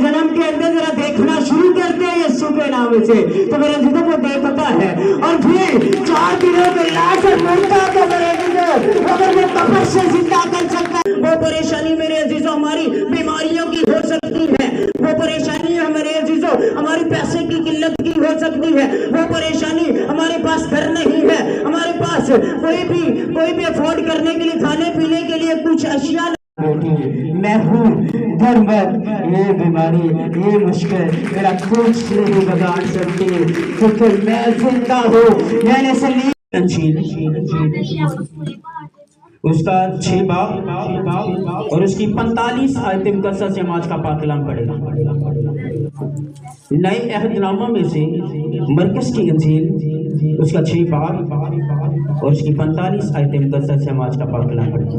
جنم کے اندر ذرا دیکھنا شروع کرتے ہیں یسوع کے نام سے تو میرے عزیزوں کو دیکھتا ہے، اور پھر 4 دنوں میں لا کر مرتا تو میرے عزیزوں اگر وہ قبر سے زندہ کر سکتا ہے۔ وہ پریشانی میرے عزیزوں ہماری بیماریوں کی ہو سکتی ہے، وہ پریشانی ہمارے عزیزوں ہماری پیسے کی قلت کی ہو سکتی ہے، وہ پریشانی ہمارے پاس گھر نہیں ہے، ہمارے پاس کوئی بھی افورڈ کرنے کے لیے کھانے پینے کے لیے کچھ اشیاء میں ہوں دھرمت، یہ بیماری یہ مشکل میرا کچھ نہیں بگاڑ سکتی کیونکہ میں زندہ ہوں۔ میں نے سلی اس کا 6 باب اور اس کی 45 آیتیں مقدسہ سے ہم آج کا پاک کلام پڑھیں گے۔ نئے عہد نامہ میں سے مرکز کی انجیل اس کا 6 باب اور اس کی 45 آیتیں مقدسہ سے ہم آج کا پاک کلام پڑھیں گے۔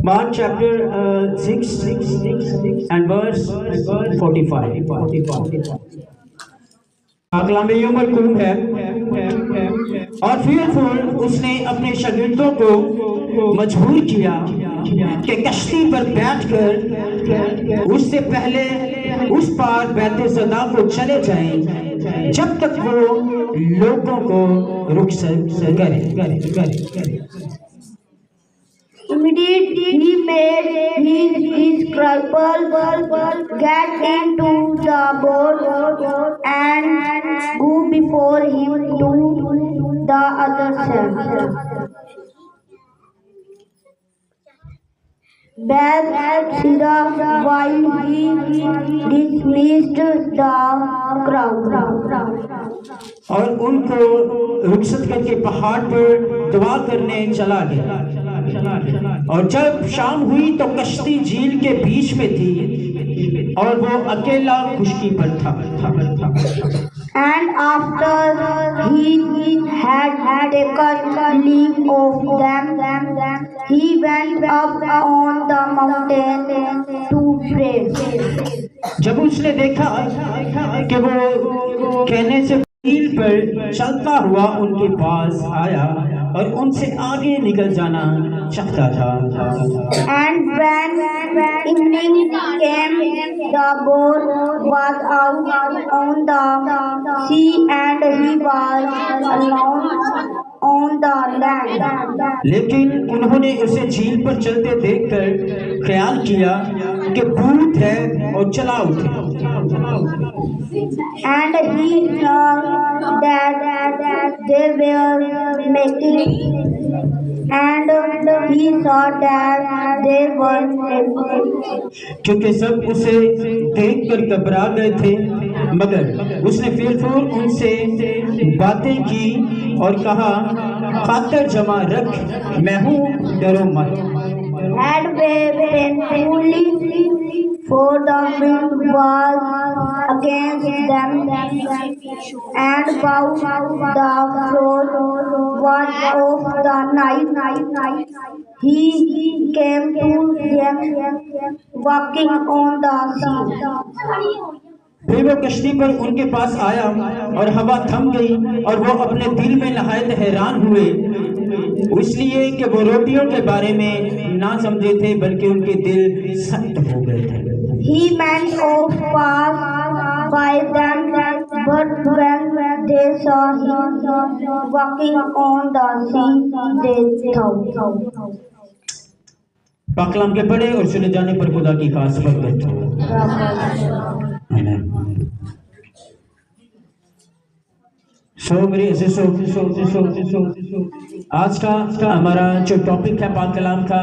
Mark chapter 6 and verse 45. کلام یوم القوم ہے، اور پھر اس نے اپنے شاگردوں کو مجبور کیا کہ کشتی پر بیٹھ کر اس سے پہلے اس پار بیت زیدہ کو چلے جائیں جب تک وہ لوگوں کو رخصت کرے۔ Immediately he made his disciples get into the boat and go before him to the other side, Bethsaida, while he dismissed the crowd. اور ان کو رخصت کر کے پہاڑ پر دعا کرنے چلا گیا، اور جب شام ہوئی تو کشتی جھیل کے بیچ میں تھی اور وہ اکیلا خشکی پر تھا۔ And after he had taken leave of them, he went up on the mountain to pray. جب اس نے دیکھا کہ وہ کہنے سے جھیل پر چلتا ہوا ان کے پاس آیا اور ان سے آگے نکل جانا چاہتا تھا۔ And when evening came, the boat was out on the sea and he was alone on the land. لیکن انہوں نے اسے جھیل پر چلتے دیکھ کر خیال کیا کہ بھوت ہے اور چلا اٹھے۔ And he saw that they were making, and he saw that they were making. کیونکہ سب اسے دیکھ کر گھبرا گئے تھے، مگر اس نے فیل ان سے باتیں کی اور کہا خاطر جمع رکھ، میں ہوں، ڈرو مت۔ And painfully, for the wind was against them, and about the floor was of the night. He came to them walking on the sea. پھر وہ کشتی پر ان کے پاس آیا اور ہوا تھم گئی، اور وہ اپنے دل میں نہایت حیران ہوئے، اس لیے کہ وہ روٹیوں کے بارے میں نہ سمجھے تھے بلکہ ان کے دل سخت ہو گئے تھے۔ He went off fast by them, but when they saw him walking on the sea, they thought. پاک کلام کے پڑھے اور سنے جانے پر خدا کی خاص برکت ہو۔ میرے عزیزو، آج کا ہمارا جو ٹاپک ہے پاک کلام کا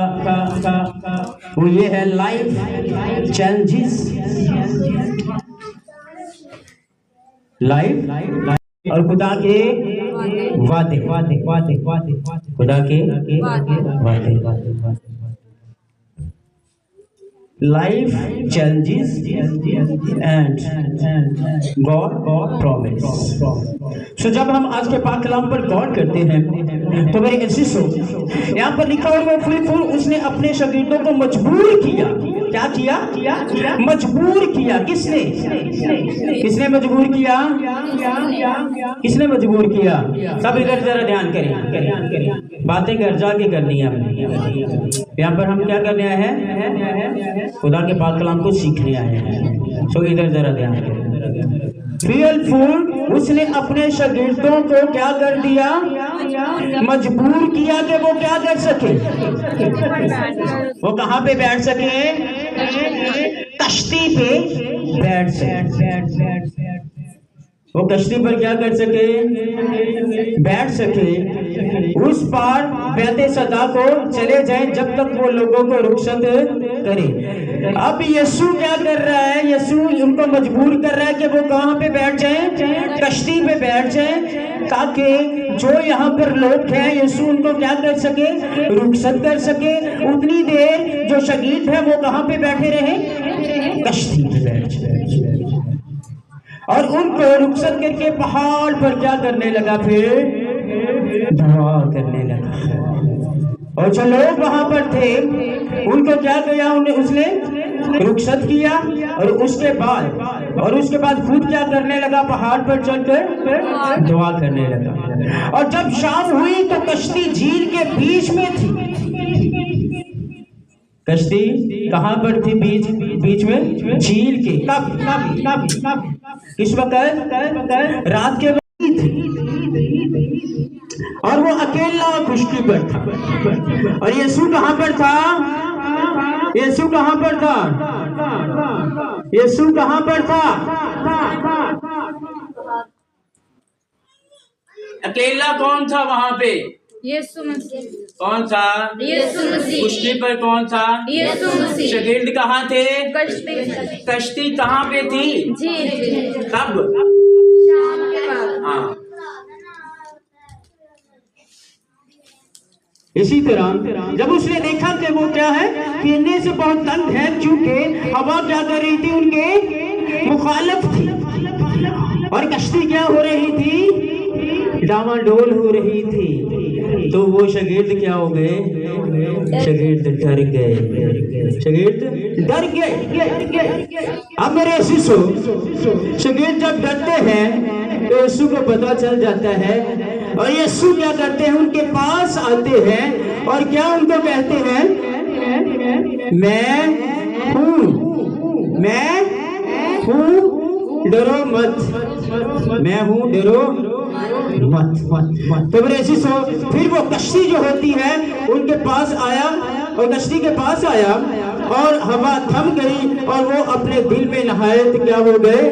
وہ یہ ہے لائف چیلنجز، لائف اور خدا کے وعدے، خدا کے وعدے، life challenges and God promise. So جب ہم آج کے پاک کلام پر غور کرتے ہیں تو میرے عزیزو، یہاں پر لکھا ہوا ہے اس نے اپنے شاگردوں کو مجبور کیا کیا کیا؟ مجبور کیا. کس نے مجبور کیا؟ کس نے مجبور کیا؟ سب ادھر ذرا دھیان کریں. باتیں گھر جا کے کرنی ہے. یہاں پر ہم کیا کرنے آئے ہیں؟ خدا کے پاک کلام کو سیکھنے آئے ہیں. سو ادھر ذرا دھیان کریں. ریئل فول اس نے اپنے شاگردوں کو کیا کر دیا؟ مجبور کیا کہ وہ کیا کر سکے؟ وہ کہاں پہ بیٹھ سکے؟ کشتی پہ بیٹھ سکے. وہ کشتی پر کیا کر سکے؟ بیٹھ سکے. اس پار بیت صدا کو چلے جائیں جب تک وہ لوگوں کو رخصت کرے. اب یسوع کیا کر رہا ہے؟ یسوع ان کو مجبور کر رہا ہے کہ وہ کہاں پہ بیٹھ جائیں؟ کشتی پہ بیٹھ جائیں تاکہ جو یہاں پر لوگ ہیں یسوع ان کو کیا کر سکے؟ رخصت کر سکے. اتنی دیر جو شاگرد ہیں وہ کہاں پہ بیٹھے رہے؟ کشتی پہ بیٹھ جائیں. اور ان کو رخصت کر کے پہاڑ پر کیا کرنے لگا؟ پھر دعا کرنے لگا. اور جو لوگ وہاں پر تھے ان کو کیا کیا؟ اس نے رخصت کیا. اور اس کے بعد خود کیا کرنے لگا؟ پہاڑ پر چڑھ کر دعا کرنے لگا. اور جب شام ہوئی تو کشتی جھیل کے بیچ میں تھی. کشتی کہاں پر تھی؟ بیچ میں جھیل کے. کب؟ کس وقت؟ رات کے وقت تھی. اور وہ اکیلا خشکی پر تھا. اور یسوع کہاں پر تھا؟ یسوع کہاں پر تھا؟ یسوع کہاں پر تھا؟ اکیلا کون تھا وہاں پہ؟ یسوع مسیح. کون تھا؟ یسوع مسیح. خشکی پر کون تھا؟ یسوع مسیح. شاگرد کہاں تھے؟ کشتی کہاں پہ تھی؟ جھیل پہ. کب؟ شام کے بعد. ہاں. اسی طرح جب اس نے دیکھا کہ وہ کیا ہے؟ پینے سے بہت تنگ ہے کیونکہ ہوا کیا کر رہی تھی؟ ان کے مخالف تھی. اور کشتی کیا ہو رہی تھی؟ ڈاواڈول ہو رہی تھی. تو وہ شاگرد کیا ہو گئے؟ شاگرد ڈر گئے. اب میرے عزیزو شاگرد جب ڈرتے ہیں تو یسوع کو پتا چل جاتا ہے. اور یسوع کیا کرتے ہیں؟ ان کے پاس آتے ہیں اور کیا ان کو کہتے ہیں؟ میں ہوں ڈرو مت. میں ہوں ڈرو مت. تو میرے عزیزو پھر وہ کشتی جو ہوتی ہے ان کے پاس آیا اور کشتی کے پاس آیا اور ہوا تھم گئی اور وہ اپنے دل میں نہایت کیا ہو گئے؟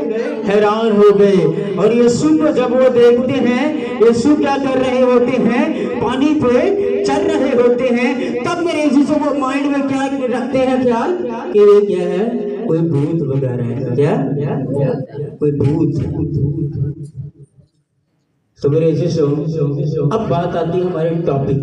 حیران ہو گئے. اور یسوع کو جب وہ دیکھتے ہیں یسوع کیا کر رہے ہوتے ہیں؟ پانی پہ چل رہے ہوتے ہیں. تب میرے عزیزوں وہ مائنڈ میں کیا رکھتے ہیں خیال کہ یہ کیا ہے؟ کوئی بھوت وغیرہ ہے. کیا؟ کوئی بھوت. تو میرے عزیزوں اب بات آتی ہے ہمارے ٹاپک.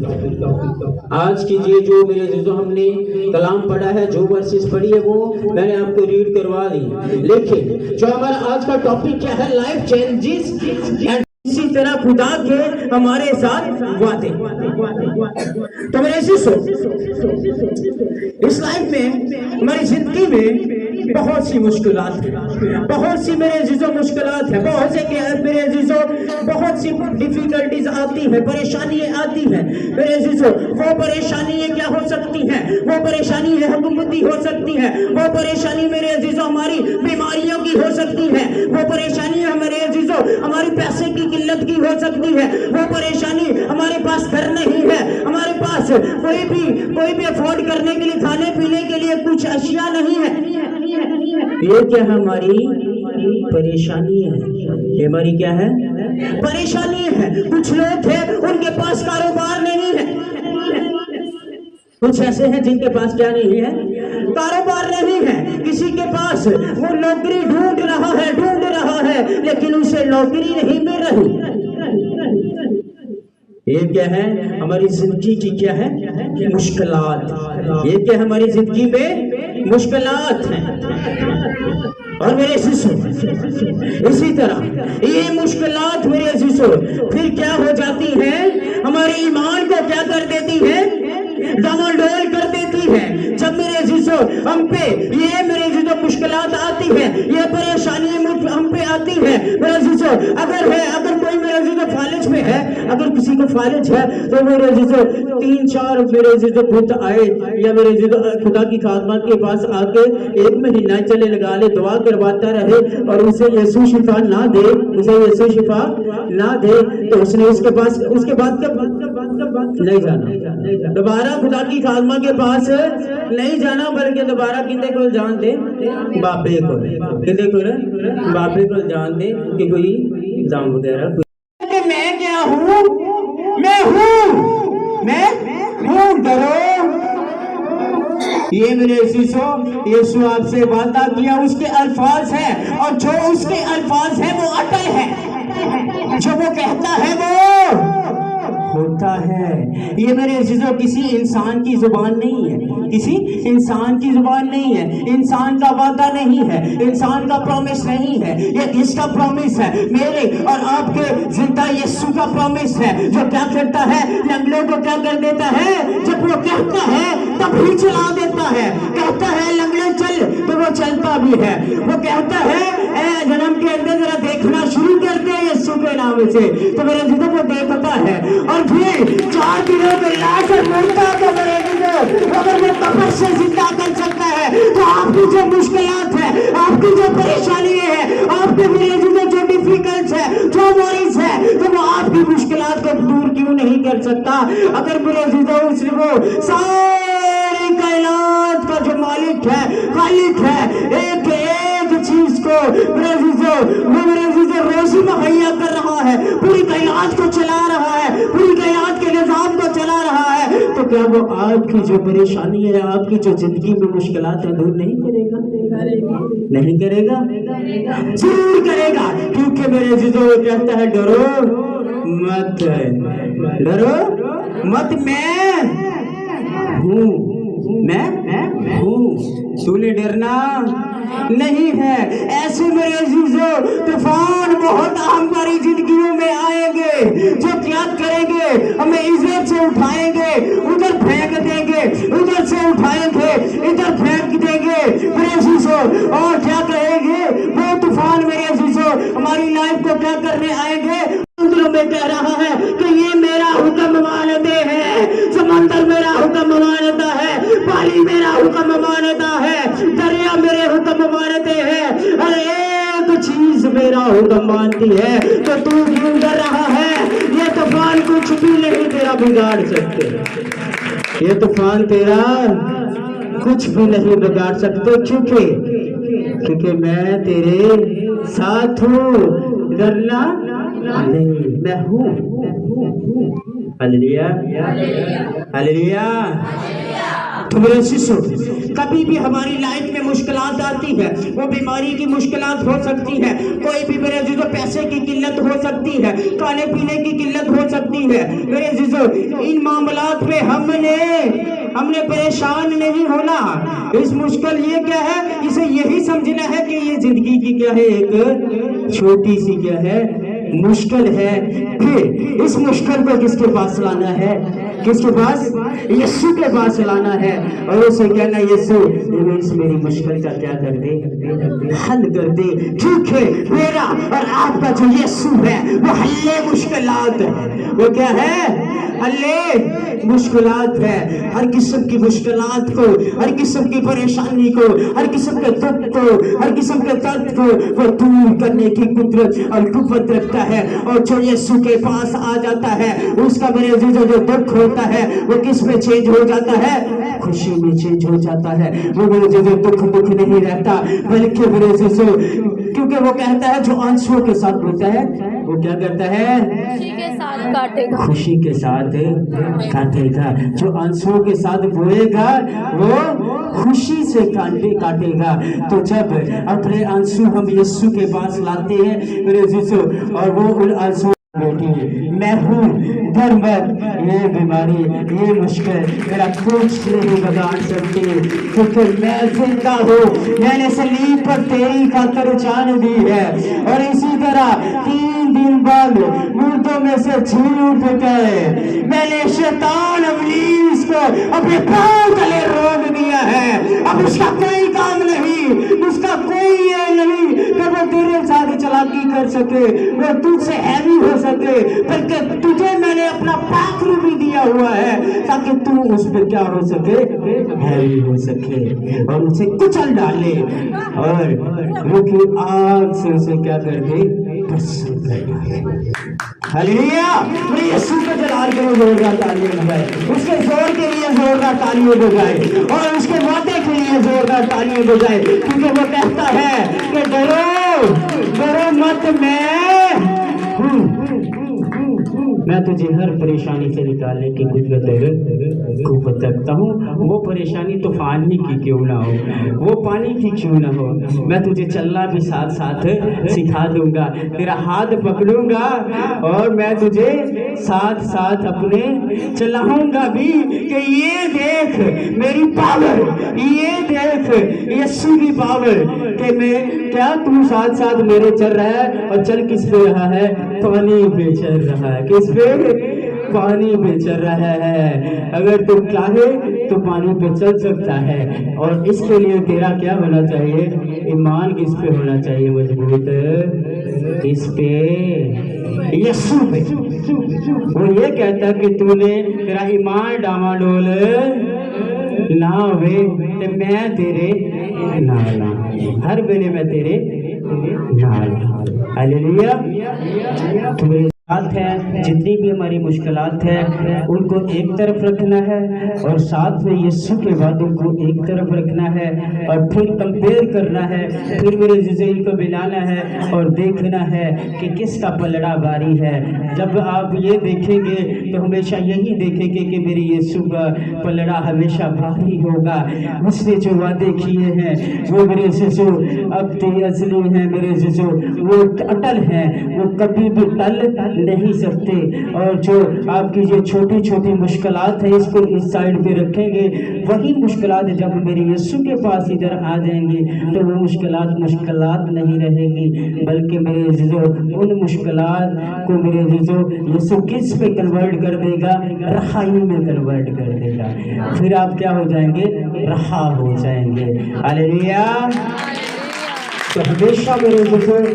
آج کی جو میرے عزیزوں ہم نے کلام پڑھا ہے، جو ورسز پڑھی ہے وہ میں نے آپ کو ریڈ کروا دی. لیکن جو ہمارا آج کا ٹاپک کیا ہے؟ Life changes. اسی طرح خدا کے ہمارے ساتھ وعدے. تو میرے عزیزوں اس لائف میں ہماری زندگی میں بہت سی مشکلات ہیں. بہت سی میرے عزیزوں مشکلات ہیں. بہت سے میرے عزیزوں بہت سی ڈیفیکلٹیز آتی ہیں، پریشانیاں آتی ہیں. میرے عزیزوں وہ پریشانیاں کیا ہو سکتی ہیں؟ وہ پریشانی حکومتی ہو سکتی ہے. وہ پریشانی میرے عزیزوں ہماری بیماریوں کی ہو سکتی ہے. وہ پریشانی ہمارے عزیزوں ہماری پیسے کی قلت کی ہو سکتی ہے. وہ پریشانی ہمارے پاس گھر نہیں ہے، ہمارے پاس کوئی بھی افورڈ کرنے کے لیے کھانے پینے کے لیے کچھ اشیاء نہیں ہے. یہ کیا ہماری پریشانی ہے؟ یہ ہماری کیا ہے؟ پریشانی ہے. کچھ لوگ ہیں ان کے پاس کاروبار نہیں ہے. کچھ ایسے ہیں جن کے پاس کیا نہیں ہے؟ کاروبار نہیں ہے. کسی کے پاس وہ نوکری ڈھونڈ رہا ہے لیکن اسے نوکری نہیں مل رہی. یہ کیا ہے؟ ہماری زندگی کی کیا ہے؟ مشکلات. یہ کیا ہماری زندگی میں مشکلات ہیں. اور میرے عزیزوں اسی طرح یہ مشکلات میرے عزیزوں پھر کیا ہو جاتی ہیں؟ ہمارے ایمان کو کیا کر دیتی ہے؟ ڈاواڈول کر دیتی ہے. جب میرے عزیزوں अजीजों हम पे ये मेरे अजीजों मुश्किलात आती है, ये परेशानियां हम पे आती है मेरे अजीजों। अगर कोई मेरे अजीजों फालिज में है, अगर किसी को फालिज है तो मेरे अजीजों 3-4 मेरे अजीजों खुद आए या मेरे अजीजों खुदा की खादमा के पास आके 1 महीना चले लगा ले, दुआ करवाता रहे और उसे यीशु शिफा ना दे, उसे यीशु शिफा ना दे तो उसने उसके बाद नहीं जाना, दोबारा खुदा की खादमा के पास नहीं जाना, बल्कि दोबारा किंदे को जान दे, बापे को, किंदे को बापे को जान दे कि कोई जाम वगैरह। मैं क्या हूँ, मैं हूँ डरो। ये मेरे यीशु आपसे वादा किया, उसके अल्फाज है और जो उसके अल्फाज है वो अटल है, जो वो कहता है वो होता है। ये मेरे अजीजों किसी इंसान की जुबान नहीं है, किसी इंसान की जुबान नहीं है, इंसान का वादा नहीं है, इंसान का प्रॉमिस नहीं है, ये किसका प्रॉमिस है? मेरे और आपके जिंदा यीशु का प्रॉमिस है, जो क्या करता है, लंगड़ों को क्या कर देता है, जब वो कहता है तब ही चला देता है, कहता है लंगड़े चल तो वो चलता भी है, वो कहता है ए जन्म के अंदर जरा देखना शुरू करते हैं यीशु के नाम से, तो मेरे अजीजों वो देखता है और फिर 4 दिनों में लाकर मुर्दा को मेरे अजीजों अगर वो कब्र से जिंदा कर सकता है तो आपकी जो मुश्किलात है, आपकी जो परेशानी है, आपके मेरे अजीजों जो डिफिकल्ट है, जो वरीज है, तो वो आपकी मुश्किलात को दूर क्यों नहीं कर सकता? अगर मेरे अजीजों उसने वो सारी कायनात का जो मालिक है, खालिक है, एक चीज को मेरे अजीजों रोजी मुहैया कर रहा है, पूरी कायनात को चला रहा है, पूरी कायनात के निजाम को चला रहा है, तो क्या वो आपकी जो परेशानी है, आपकी जो जिंदगी में मुश्किलात है दूर नहीं करेगा? नहीं करेगा, जरूर करेगा, क्योंकि मेरे अजीजों वो कहता है डरो मत, डरो मत, मैं हूँ, तूने डरना नहीं है। ऐसे मेरे अजीजों तूफान बहुत हमारी जिंदगियों में आएंगे, जो क्या करेंगे, हमें इज्जत से उठाएंगे, उधर फेंक देंगे, उधर से उठाएंगे, इधर फेंक देंगे मेरे अजीजों, और क्या कहेंगे वो तूफान मेरे अजीजों हमारी लाइफ को क्या करने आएंगे? समुद्र में कह रहा है कि ये मेरा हुक्म मानते हैं, समंदर मेरा हुक्म मानता है, पानी मेरा हुक्म मानता है, दरिया मेरे हुक्म मानते हैं, हर एक चीज मेरा हुक्म मानती है, तो तू क्यों डर रहा है? ये तूफान कुछ भी नहीं तेरा बिगाड़ सकते, ये तूफान तेरा कुछ भी नहीं बिगाड़ सकते, क्योंकि मैं तेरे साथ हूँ, डरना नहीं, मैं हूँ। Hallelujah, hallelujah. तो मेरे शिष्यों, कभी भी हमारी लाइफ में मुश्किलात आती है, वो बीमारी की मुश्किलात हो सकती है, कोई भी मेरे अजीजों पैसे की किल्लत हो सकती है, खाने पीने की किल्लत हो सकती है, मेरे अजीजों इन मामलात पे हमने परेशान नहीं होना। इस मुश्किल ये क्या है, इसे यही समझना है कि ये जिंदगी की क्या है, एक छोटी सी क्या है मुश्किल है। फिर इस मुश्किल को किसके पास लाना है? किसके पास? यीशु के पास लाना है और उसे कहना यीशु इस मेरी मुश्किल का क्या कर दे, हल कर दे, क्योंकि मेरा और आपका जो यीशु है वो हल्ले मुश्किलात है। वो क्या है? हल्ले मुश्किलात है। हर किस्म की मुश्किलात को, हर किस्म की परेशानी को, हर किस्म के दुख को, हर किस्म के दर्द को वो दूर करने की कुदरत और कुव्वत रखता है। और जो यीशु के पास आ जाता है उसका मेरे अजीजों जो दुख होता है वो किस में चेंज हो जाता है? खुशी में चेंज हो जाता है। वो मेरे अजीजों दुख नहीं रहता, बल्कि मेरे अजीजों, क्योंकि वो कहता है जो आंसुओं के साथ बोता है वो क्या करता है? खुशी के साथ काटेगा। खुशी के साथ काटेगा। जो आंसुओं के साथ बोएगा वो खुशी से काटेगा। तो जब अपने आंसू हम यीशु के पास लाते हैं मेरे अजीजों, और वो उन आंसू मैं हूँ, डर मत, ये बीमारी, ये मुश्किल मेरा कुछ नहीं बिगाड़ सकती, क्योंकि मैं जिंदा हूँ, मैंने सलीब पर तेरी खातिर जान दी है। और इसी तरह 3 दिन बाद मुर्दों में से जी उठ गए। मैंने शैतान इब्लीस को अपने पांव तले रोक दिया है, अब उसका कोई काम नहीं, उसका कोई ये नहीं कि वो तेरे साथ चालाकी कर सके, वो तुझसे हैवी हो सके, बल्कि तुझे मैंने अपना पाक रूप भी दिया हुआ है ताकि तू उस पे क्या हो सके, हैवी हो सके और उसे कुचल डाले और वो की आग से उसे क्या कर दे, प्रसन्न कर डाले। हालेलुया। मेरे यीशु के जलाल के लिए जोरदार तालियां बजाए, उसके जोर के लिए जोरदार तालियां बजाए और उसके वादे के लिए जोरदार तालियां बजाए, क्योंकि वो कहता है कि डरो मत, मैं तुझे हर परेशानी से निकालने की कुव्वत रखता हूँ। वो परेशानी तूफान ही की क्यों ना हो, वो पानी की क्यों ना हो, मैं तुझे चलना भी साथ साथ सिखा दूंगा, तेरा हाथ पकड़ूंगा और मैं तुझे साथ साथ अपने चलाऊंगा भी कि ये देख मेरी पावर, ये देख यीशु की पावर कि मैं क्या तू साथ साथ मेरे चल रहा है और चल किस पे रहा है, पानी पे चल रहा है, किस पे, पानी पे चल रहा है। अगर तुम चाहे तो पानी पे चल सकता है और इसके लिए तेरा क्या होना चाहिए, ईमान किस पे होना चाहिए, मजबूत इस पे, यीशु पे। वो ये कहता कि तूने तेरा ईमान डामाडोल ना होवे ते मैं तेरे नाल, हर वेले मैं तेरे नाल। हालेलुया। तुम्हारे साथ है, जितनी भी हमारी मुश्किलात है उनको एक तरफ रखना है और साथ में यीशु के वादों को एक तरफ रखना है और फिर कंपेयर करना है, फिर मेरे जिज़ेल को मिलाना है और देखना है कि किसका पलड़ा भारी है। जब आप ये देखेंगे तो हमेशा यही देखेंगे कि मेरे यीशु का पलड़ा हमेशा भारी होगा। उसने जो वादे किए हैं वो मेरे यीशु अब असली हैं, मेरे यीशु वो अटल हैं, वो कभी भी टल नहीं सकते। और जो आपकी ये छोटी छोटी मुश्किलात है इसको इस साइड पे रखेंगे, वही मुश्किलात जब मेरे यीशु के पास इधर आ जाएंगी तो वो मुश्किलात नहीं रहेंगी, बल्कि मेरे यीशु उन मुश्किलात को मेरे यीशु किस पे कन्वर्ट कर देगा, रहाई में कन्वर्ट कर देगा। फिर आप क्या हो जाएंगे, रहा हो जाएंगे। हालेलुया। तो हमेशा मेरे उसमें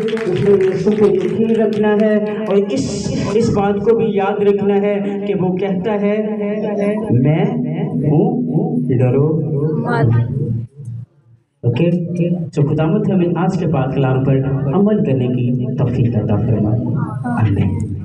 यीशु को यकीन रखना है और इस बात को भी याद रखना है कि वो कहता है मैं हूँ, डरो। ओके। तो खुदावंद हमें आज के पाक कलाम पर अमल करने की तौफीक अता फरमाए। आमीन।